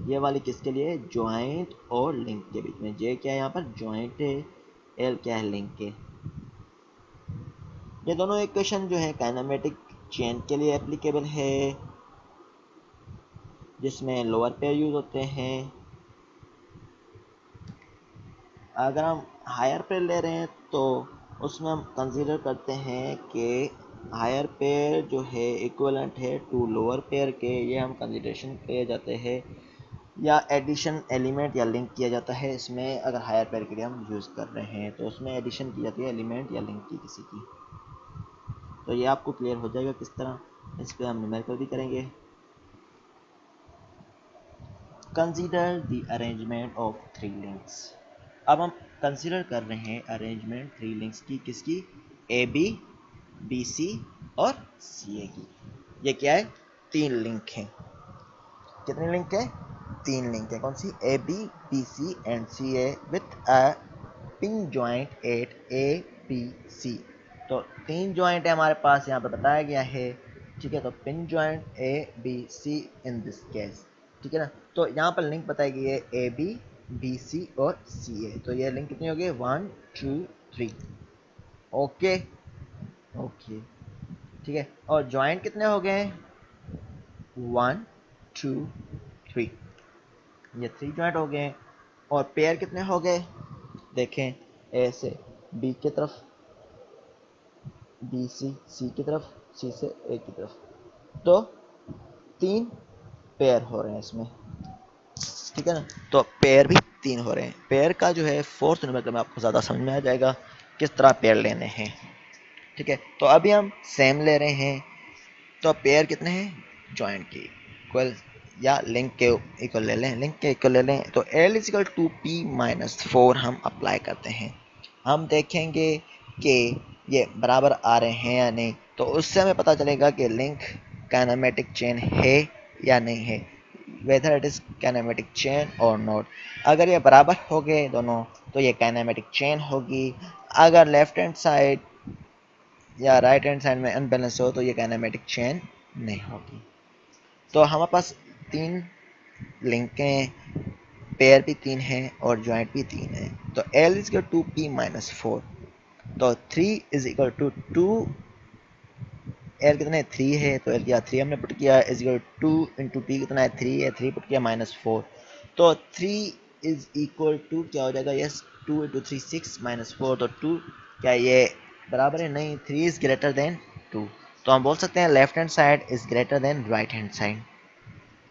ये वाली किसके लिए, ज्वाइंट और लिंक के बीच में। जे क्या है यहाँ पर, ज्वाइंट है, एल क्या है, लिंक है। ये दोनों इक्वेशन जो है काइनेमेटिक चेन के लिए एप्लीकेबल है, जिसमें लोअर पेयर यूज होते हैं। अगर हम हायर पेयर ले रहे हैं तो उसमें हम कंसीडर करते हैं कि हायर पेयर जो है इक्विवेलेंट है टू लोअर पेयर के, ये हम कंसीडरेशन किए जाते हैं, या एडिशन एलिमेंट या लिंक किया जाता है इसमें। अगर हायर पेयर के लिए हम यूज़ कर रहे हैं तो उसमें एडिशन की जाती है एलिमेंट या लिंक की किसी की। तो ये आपको क्लियर हो जाएगा किस तरह, इस पर हम न्यूमेरिकल भी करेंगे। Consider the arrangement of three links. अब हम कंसीडर कर रहे हैं अरेंजमेंट थ्री लिंक्स की, किसकी, ए बी, बी सी और सी ए की। ये क्या है, तीन लिंक हैं। कितने लिंक है, तीन लिंक है। कौन सी, A B C and C A with a pin joint at A B C. तो तीन जॉइंट है हमारे पास, यहाँ पर बताया गया है, ठीक है। तो pin joint A B C in this case, ठीक है ना। तो यहाँ पर लिंक बताई गई है ए बी सी और सी ए। तो ये लिंक कितनी हो गई, 1 2 3। ओके ओके, ठीक है। और जॉइंट कितने हो गए, 1 2 3, ये थ्री जॉइंट हो गए। और पेयर कितने हो गए, देखें, ए से बी की तरफ, बी सी सी की तरफ, सी से ए की तरफ, तो तीन पेयर हो रहे हैं इसमें, ठीक है ना। तो पेयर भी तीन हो रहे हैं। पेयर का जो है फोर्थ नंबर में आपको ज़्यादा समझ में आ जाएगा किस तरह पेयर लेने हैं, ठीक है। तो अभी हम सेम ले रहे हैं, तो पेयर कितने हैं, जॉइंट के इक्वल या लिंक के इक्वल ले लें, लिंक के इक्वल ले लें। तो L is equal to P minus 4 हम अप्लाई करते हैं। हम देखेंगे कि ये बराबर आ रहे हैं या नहीं, तो उससे हमें पता चलेगा कि लिंक काइनेमेटिक चेन है या नहीं है, whether it is kinematic chain और नॉट। अगर ये बराबर हो गए दोनों तो ये काइनेमेटिक चेन होगी। अगर लेफ्ट हैंड साइड या राइट हैंड साइड में अनबैलेंस हो तो ये काइनेमेटिक चेन नहीं होगी। तो हमारे पास तीन लिंक हैं, पेयर भी तीन हैं और जॉइंट भी तीन है। तो L is equal to P minus 4, तो 3 इज इक्वल टू 2, L कितना है, 3 है, तो L किया 3 हमने पुट किया, is equal to 2 into P कितना है, 3 है, 3 पुट किया माइनस 4। तो 3 इज इक्वल टू क्या हो जाएगा, यस 2 इंटू 3 6 माइनस 4, तो 2 क्या ये बराबर है, नहीं, 3 इज ग्रेटर देन 2। तो हम बोल सकते हैं left hand side is greater then right hand side.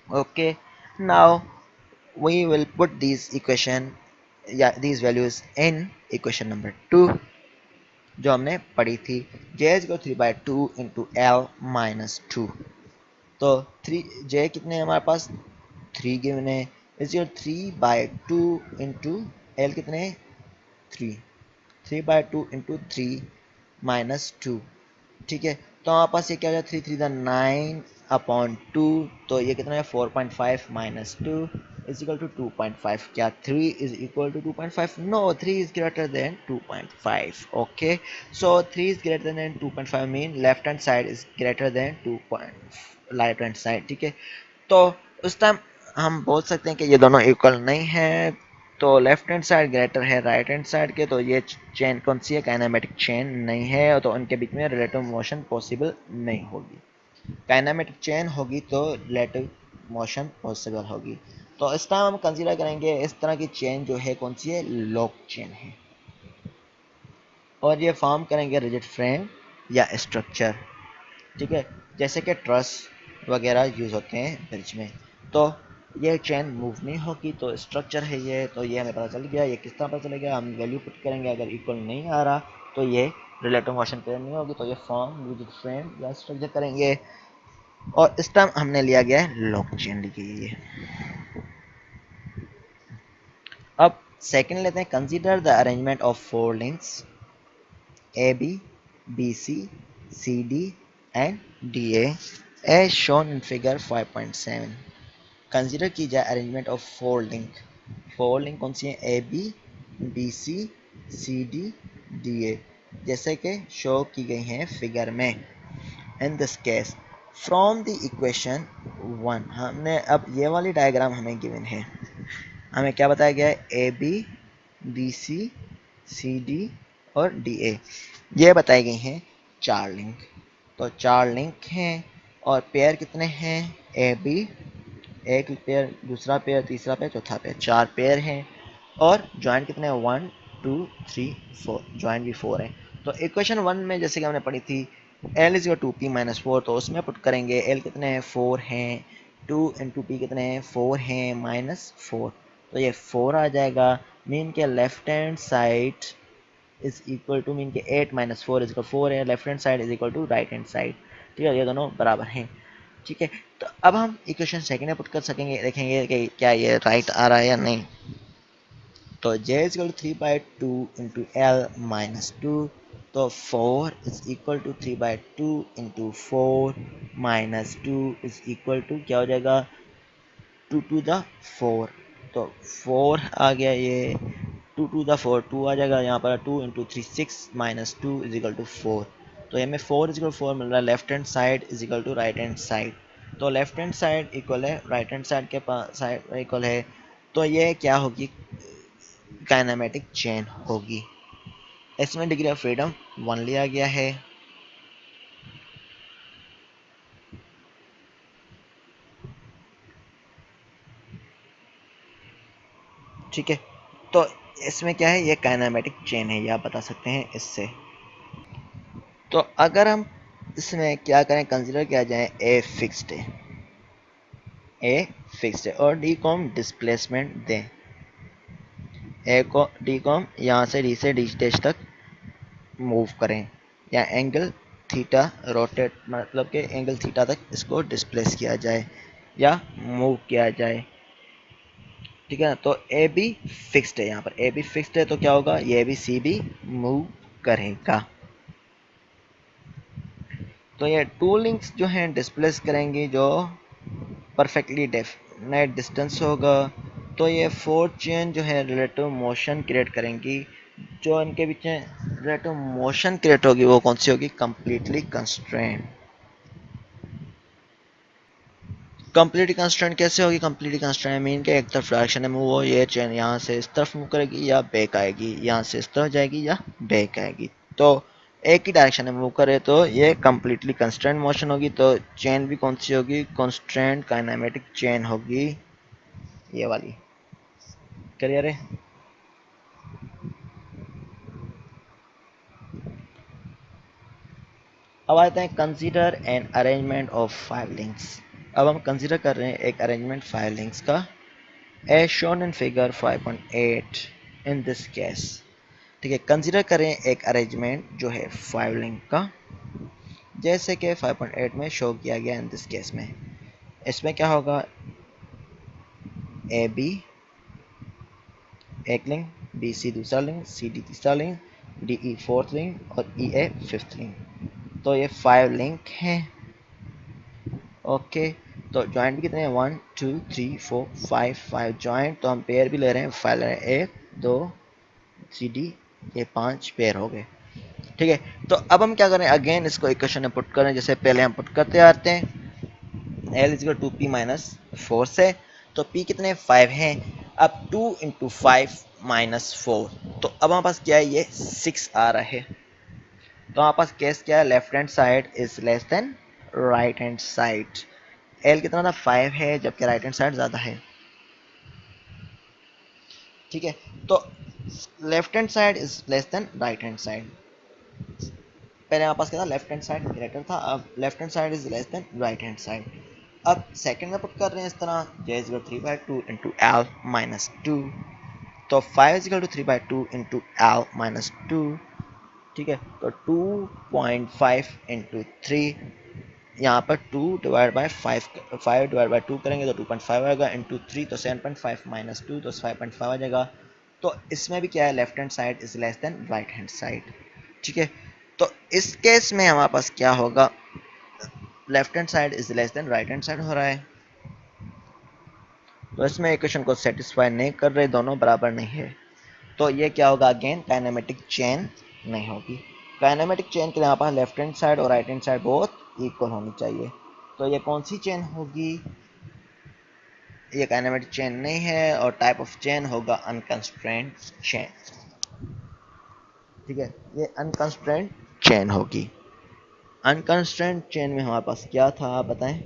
Okay, now we will put these equation, yeah, these values in equation number 2 जो हमने पढ़ी थी, j is equal 3/2 into L minus 2। तो 3 j कितने हैं हमारे पास, 3 गिवन है, इज इक्वल 3/2 into L कितने हैं, 3, 3/2 into 3 minus 2, ठीक है। तो हमारे पास ये क्या हो जाए, 3 3 9 अपॉन 2, तो ये कितना है 4.5 माइनस 2 इज इक्वल टू 2.5। क्या 3 is equal to 2.5, no, 3 is greater than 2.5। Okay, so 3 is greater than 2.5 mean left hand side is greater than 2 right hand side, ठीक है। तो उस टाइम हम बोल सकते हैं कि ये दोनों इक्वल नहीं है, तो लेफ्ट हैंड साइड ग्रेटर है राइट हैंड साइड के, तो ये चेन कौन सी है, काइनेमेटिक चेन नहीं है, तो उनके बीच में रिलेटिव मोशन पॉसिबल नहीं होगी। काइनेमेटिक चेन होगी तो रिलेटिव मोशन पॉसिबल होगी। तो इस टाइम हम कंसीडर करेंगे इस तरह की चेन जो है कौन सी है, लॉक चेन है, और ये फॉर्म करेंगे रिजिड फ्रेम या स्ट्रक्चर, ठीक है, जैसे कि ट्रस वगैरह यूज़ होते हैं ब्रिज में। तो ये चेन मूव नहीं होगी, तो स्ट्रक्चर है ये, तो ये हमें पता चल गया। ये किस तरह पता चलेगा, हम वैल्यू पुट करेंगे, अगर इक्वल नहीं आ रहा तो ये रिलेटिव मोशन पेयर नहीं होगी, तो ये फॉर्म रिजिड फ्रेम या स्ट्रक्चर करेंगे। और इस टाइम हमने लिया गया है लॉक चेन ली गई है। अब सेकंड लेते हैं, consider the arrangement of 4 links AB, BC, CD and DA as shown in figure 5.7। Consider की जाए अरेंजमेंट ऑफ 4 लिंक। 4 लिंक कौन सी है, AB, BC, CD, DA, जैसे कि शो की गई हैं फिगर में। इन this case from the equation 1, हमने अब ये वाली डायग्राम हमें गिवन है, हमें क्या बताया गया है, A B, B C, C D और डी ए, ये बताई गई हैं 4 लिंक। तो 4 लिंक हैं और पेयर कितने हैं, ए बी, एक पेयर, दूसरा पेयर, तीसरा पेयर, चौथा पेयर, 4 पेयर हैं और ज्वाइंट कितने हैं, 1 2 3 4, ज्वाइंट भी 4 है। तो इक्वेशन 1 में जैसे कि हमने पढ़ी थी L इज 2p माइनस 4, तो उसमें पुट करेंगे L कितने हैं, 4 हैं, 2 इंटू पी कितने हैं, 4 हैं, माइनस 4, तो ये 4 आ जाएगा। मीन के left hand side is equal to, mean के 8 माइनस 4 इज इक्वल 4 है, left hand side is equal to right hand side. ठीक है, ये दोनों बराबर हैं। ठीक है, तो अब हम इक्वेशन सेकंड में पुट कर सकेंगे, देखेंगे कि क्या ये राइट आ रहा है या नहीं। तो j is equal to 3 by 2 into L minus 2, तो 4 is equal to 3 by 2 into 4 minus 2 is equal to क्या हो जाएगा, 2 टू द 4, तो 4 आ गया, ये 2 टू द 4 2 आ जाएगा, यहाँ पर 2 into 3 6 minus 2 is equal to 4, तो हमें 4 इज इक्वल 4 मिल रहा है, left hand side is equal to right hand side, तो लेफ्ट हैंड साइड इक्वल है राइट हैंड साइड के पास साइड इक्वल है, तो ये क्या होगी, काइनेमेटिक चेन होगी। इसमें डिग्री ऑफ फ्रीडम 1 लिया गया है। ठीक है, तो इसमें क्या है, ये काइनेमेटिक चेन है, ये आप बता सकते हैं इससे। तो अगर हम इसमें क्या करें, कंसीडर किया जाए ए फिक्स्ड है, ए फिक्स्ड है और डी को हम डिस्प्लेसमेंट दें, ए को डी को हम यहाँ से डी डैश तक मूव करें, या एंगल थीटा रोटेट, मतलब कि एंगल थीटा तक इसको डिस्प्लेस किया जाए या मूव किया जाए। ठीक है ना, तो ए बी फिक्स्ड है, यहाँ पर ए बी फिक्स्ड है, तो क्या होगा, ये भी सी भी मूव करेगा। तो ये टू लिंक्स जो हैं डिस्प्लेस करेंगी जो परफेक्टली डेफिनेट डिस्टेंस होगा, तो ये फोर्थ चेन जो है रिलेटिव मोशन क्रिएट करेंगी, जो इनके बीच में रिलेटिव मोशन क्रिएट होगी वो कौन सी होगी, कंप्लीटली कंस्ट्रेंट। कंप्लीटली कंस्ट्रेंट कैसे होगी, कंप्लीटली कंस्ट्रेंट मीन के एक तरफ डायरेक्शन में मूव हो, ये चेन यहाँ से इस तरफ मूव करेगी या बैक आएगी, यहाँ से इस तरफ जाएगी या बैक आएगी, तो एक ही डायरेक्शन में मूव करे तो ये कंप्लीटली कंस्ट्रेंट मोशन होगी, तो चेन भी कौन सी होगी, कंस्ट्रेंट काइनेमेटिक चेन होगी, ये वाली। क्लियर है। अब आते हैं consider an arrangement of 5 links. अब हम कंसीडर कर रहे हैं एक अरेंजमेंट 5 लिंक्स का, as shown in figure 5.8 in this case. ठीक है, कंसीडर करें एक अरेंजमेंट जो है 5 लिंक का, जैसे कि 5.8 में शो किया गया इन दिस केस में। इसमें क्या होगा, ए बी एक लिंक, बी सी दूसरा लिंक, सी डी तीसरा link, D E fourth link और ई ए फिफ्थ लिंक, तो ये 5 लिंक हैं। ओके, तो जॉइंट भी कितने हैं, 1 2 3 4 5 जॉइंट, तो हम पेयर भी ले रहे हैं, 5 ले रहे हैं, 1 2 सी डी, ये 5 पेयर हो गए। ठीक है, तो अब हम क्या करें, अगेन इसको इक्वेशन में पुट करें, जैसे पहले हम पुट करते आते हैं, L is equal to P minus 4 से, तो P कितने 5 हैं, अब 2 इंटू 5 माइनस 4, तो अब हमारे पास क्या है, ये 6 आ रहा है, तो हमारे पास केस क्या है, left hand side is less than right hand side. L कितना था, 5 है, जबकि राइट हैंड साइड ज़्यादा है। ठीक है, तो left hand side is less than right hand side, पहले हमारे पास क्या था, लेफ्ट हैंड साइड ग्रेटर था, अब left hand side is less than right hand side. अब सेकंड में पुट कर रहे हैं इस तरह, j is equal to 3 by 2 into L minus 2, तो 5 is equal to 3 by 2 into L minus 2। ठीक है, तो 2.5 इंटू 3, यहाँ पर 2 डिवाइड बाई 5 डिवाइड बाई 2 करेंगे तो 2.5 आएगा, इंटू 3 तो 7.5 माइनस 2 तो 5.5 आ जाएगा। तो इसमें भी क्या है, left hand side is less than right hand side. ठीक है, तो इस केस में हमारे पास क्या होगा, left hand side is less than right hand side हो रहा है, तो इसमें इक्वेशन को सेटिस्फाई नहीं कर रहे, दोनों बराबर नहीं है, तो ये क्या होगा, अगेन काइनेमेटिक चेन नहीं होगी। काइनेमेटिक चेन के लिए यहाँ पर लेफ्ट हैंड साइड और right hand side both equal होनी चाहिए। तो ये कौन सी चेन होगी? ये काइनेमेटिक चेन नहीं है, और टाइप ऑफ चेन होगा अनकंस्ट्रेंट चेन। ठीक है, ये अनकंस्ट्रेंट चेन होगी। अनकंस्ट्रेंट चेन में हमारे पास क्या था, आप बताएं,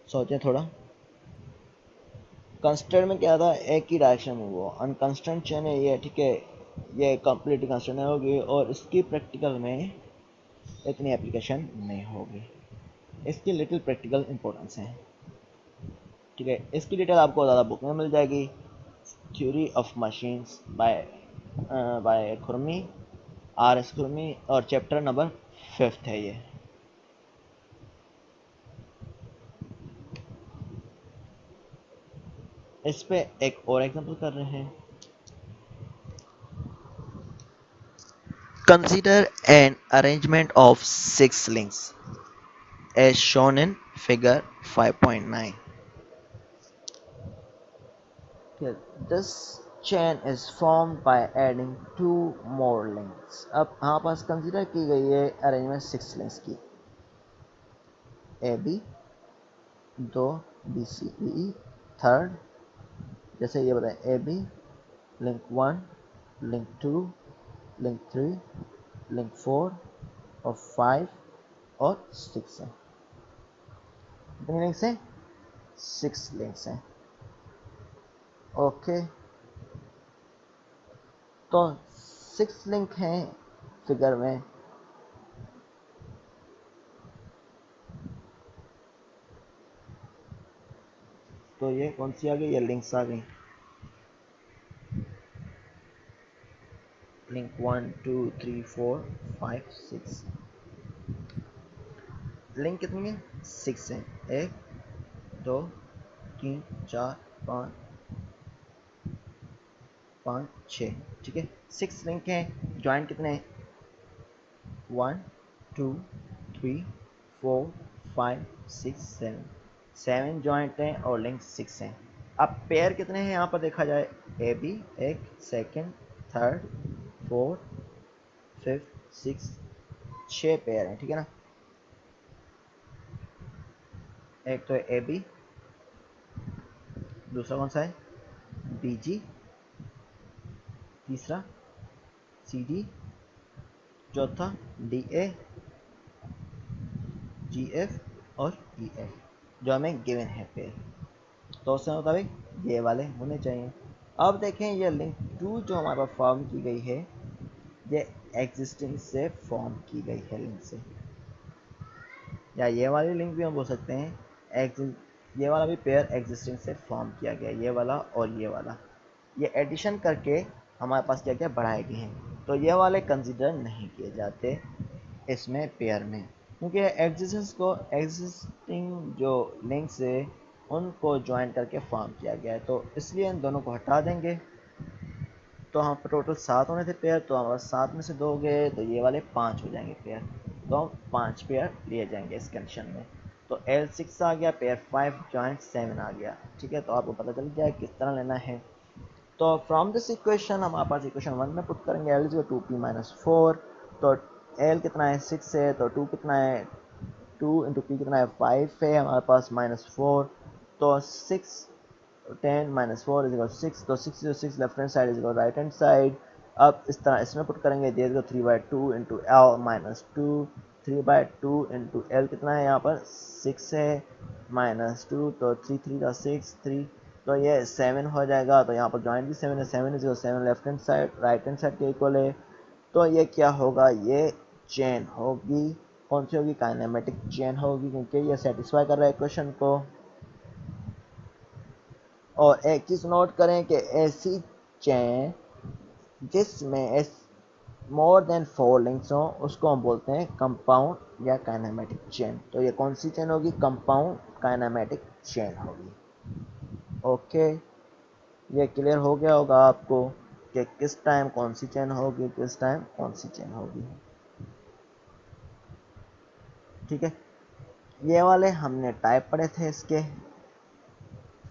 सोचें थोड़ा। कंस्ट्रेंट में क्या था, एक ही डायरेक्शन में वो। अनकंस्ट्रेंट चेन है ये, ठीक है, ये कंप्लीट कंस्ट्रेंट होगी और इसकी प्रैक्टिकल में इतनी एप्लीकेशन नहीं होगी। इसकी लिटिल प्रैक्टिकल इंपॉर्टेंस है। ठीक है, इसकी डिटेल आपको ज़्यादा बुक में मिल जाएगी। थ्योरी ऑफ मशीन्स बाय खुरमी, R.S. खुरमी, और चैप्टर नंबर 5 है ये। इस पे एक और एग्जांपल कर रहे हैं। Consider an arrangement of 6 links as shown in figure 5.9. This chain is formed by adding 2 more links. अब हमारे पास कंसीडर की गई है अरेंजमेंट 6 links की। A B, 2 B C E, third, जैसे ये बताएं, A B, link 1, link 2, link 3, link 4 और 5 और 6 है। कितनी लिंक्स हैं? 6 लिंक्स हैं। ओके, तो 6 लिंक हैं फिगर में। तो ये कौन सी आ गई? ये लिंक्स आ गई। लिंक 1 2 3 4 5 6। लिंक कितनी है? 6 है। 1 2 3 4 5 5 6। ठीक है, 6 लिंक हैं। ज्वाइंट कितने हैं? 1 2 3 4 5 6 7। 7 ज्वाइंट हैं और लिंक 6 हैं। अब पेयर कितने हैं यहाँ पर देखा जाए? ए बी, एक, second, third, fourth, fifth, six, 6 pair हैं। ठीक है ना। एक तो है ए बी, दूसरा कौन सा है? बी जी, तीसरा सी डी, चौथा डी ए, जी एफ और ई एफ, जो हमें गिवन है पेयर। तो उसके मुताबिक ये वाले होने चाहिए। अब देखें, ये लिंक 2 जो हमारे पास फॉर्म की गई है, ये एग्जिस्टिंग से फॉर्म की गई है लिंक से, या ये वाली लिंक भी हम बोल सकते हैं। ये वाला भी पेयर एग्जिस्टिंग से फॉर्म किया गया, ये वाला और ये वाला। ये एडिशन करके हमारे पास क्या क्या बढ़ाए गए हैं, तो ये वाले कंसिडर नहीं किए जाते इसमें पेयर में, क्योंकि एग्जिस्टिंग जो लिंक्स है उनको ज्वाइन करके फॉर्म किया गया है, तो इसलिए इन दोनों को हटा देंगे। तो हम टोटल 7 होने थे पेयर, तो हमारे 7 में से 2 गए, तो ये वाले 5 हो जाएंगे पेयर। तो हम 5 पेयर लिए जाएंगे इस कंडीशन में। तो L6 आ गया, पेयर 5 जॉइंट 7 आ गया। ठीक है, तो आपको पता चल गया किस तरह लेना है। तो फ्रॉम दिस इक्वेशन हमारे पास इक्वेशन 1 में पुट करेंगे L इज 2p-4। तो L कितना है? 6 है। तो 2 कितना है? 2 इंटू पी कितना है? 5 है हमारे पास, -4। तो 6 10 -4 इज इक्वल 6। तो 6 जो 6 left hand side is equal right hand side. अब इस तरह इसमें पुट करेंगे, दे दो 3/2 इंटू एल -2। 3/2 इंटू एल कितना है यहाँ पर? 6 है, -2, तो 3 3 का 6 3, तो ये 7 हो जाएगा। तो यहाँ पर ज्वाइंट भी 7 है। 7 is 7 left hand side right hand side के इक्वल है। तो ये क्या होगा? ये चेन होगी। कौन सी होगी? काइनेमेटिक चेन होगी, क्योंकि ये सेटिस्फाई कर रहा है क्वेश्चन को। और एक चीज नोट करें कि ऐसी चेन जिसमें मोर देन 4 लिंक्स हो उसको हम बोलते हैं कंपाउंड या काइनेमेटिक चेन। तो ये कौन सी चेन होगी? कंपाउंड काइनेमेटिक चेन होगी। ओके, ये क्लियर हो गया होगा आपको कि किस टाइम कौन सी चेन होगी, किस टाइम कौन सी चेन होगी। ठीक है, ये वाले हमने टाइप पढ़े थे इसके।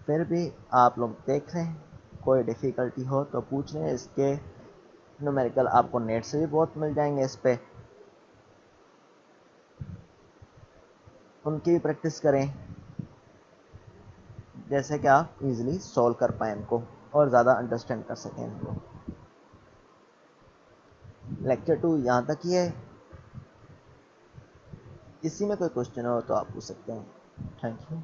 फिर भी आप लोग देख रहे हैं, कोई डिफ़िकल्टी हो तो पूछ रहे हैं। इसके न्यूमेरिकल आपको नेट से भी बहुत मिल जाएंगे इस पे। उनकी भी प्रैक्टिस करें, जैसे कि आप इजीली सॉल्व कर पाएँ इनको और ज़्यादा अंडरस्टैंड कर सकें इनको। लेक्चर 2 यहाँ तक ही है। इसी में कोई क्वेश्चन हो तो आप पूछ सकते हैं। Thank you.